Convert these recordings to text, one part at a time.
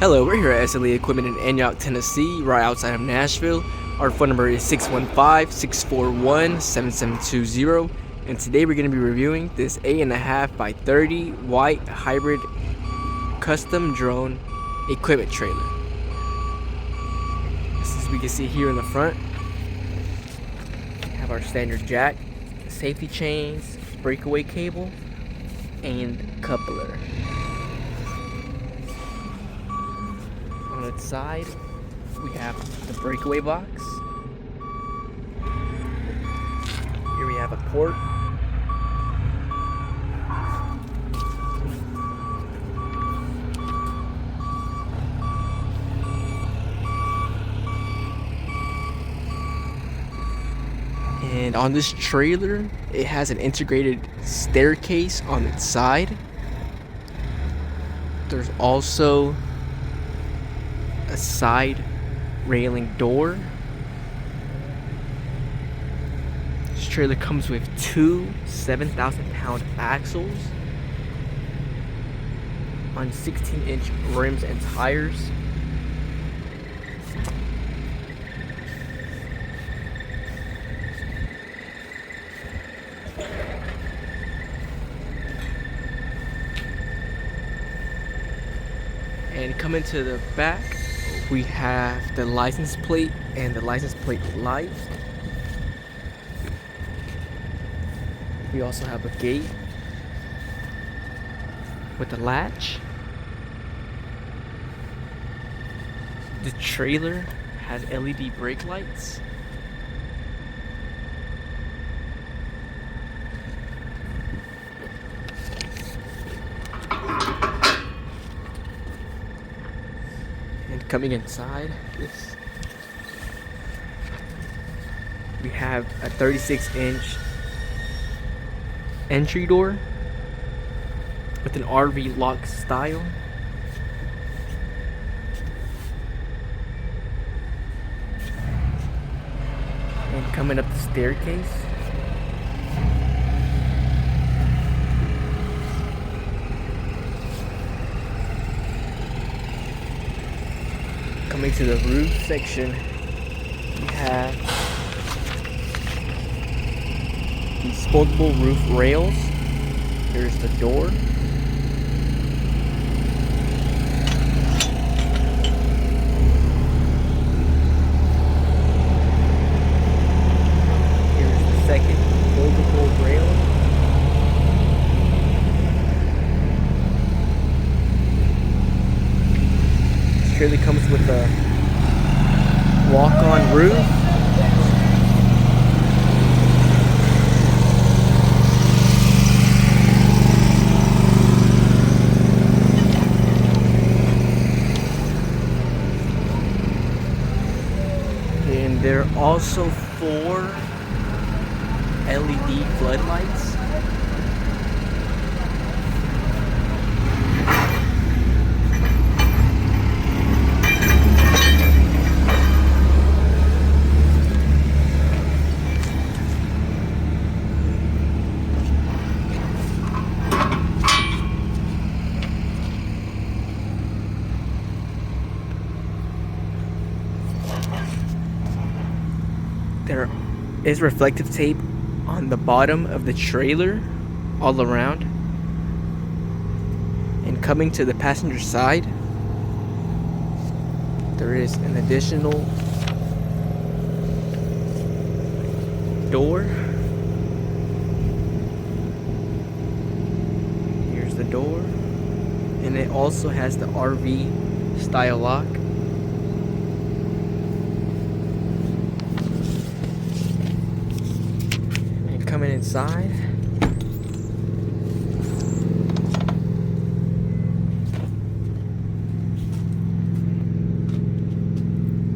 Hello, we're here at SLE Equipment in Antioch, Tennessee, right outside of Nashville. Our phone number is 615-641-7720, and today we're going to be reviewing this 8.5 by 30 white hybrid custom drone equipment trailer. As we can see here in the front, we have our standard jack, safety chains, breakaway cable, and coupler. On its side, we have the breakaway box. Here we have a port. And on this trailer, it has an integrated staircase on its side. There's also a side railing door. This trailer comes with two 7,000-pound axles on 16-inch rims and tires. And coming to the back, we have the license plate and the license plate light. We also have a gate with a latch. The trailer has LED brake lights. And coming inside, we have a 36-inch entry door with an RV lock style. And coming up the staircase, coming to the roof section, we have these foldable roof rails. Here's the door. Here's the second foldable rail. This trailer comes with a walk-on roof. And there are also 4 LED floodlights. There is reflective tape on the bottom of the trailer all around. And coming to the passenger side, there is an additional door. Here's the door. And it also has the RV style lock. Coming inside,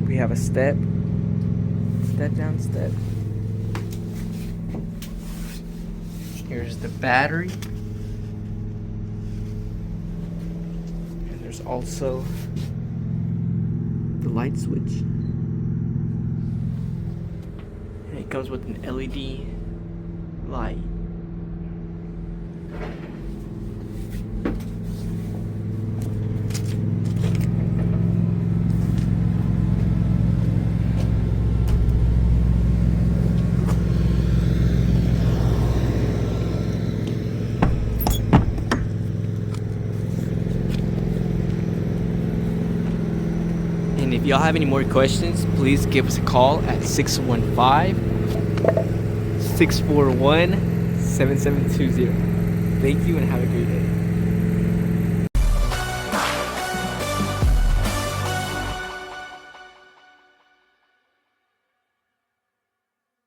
we have a step down step. Here's the battery, and there's also the light switch, and it comes with an LED light. And if y'all have any more questions, please give us a call at 615-641-7720. Thank you and have a great day.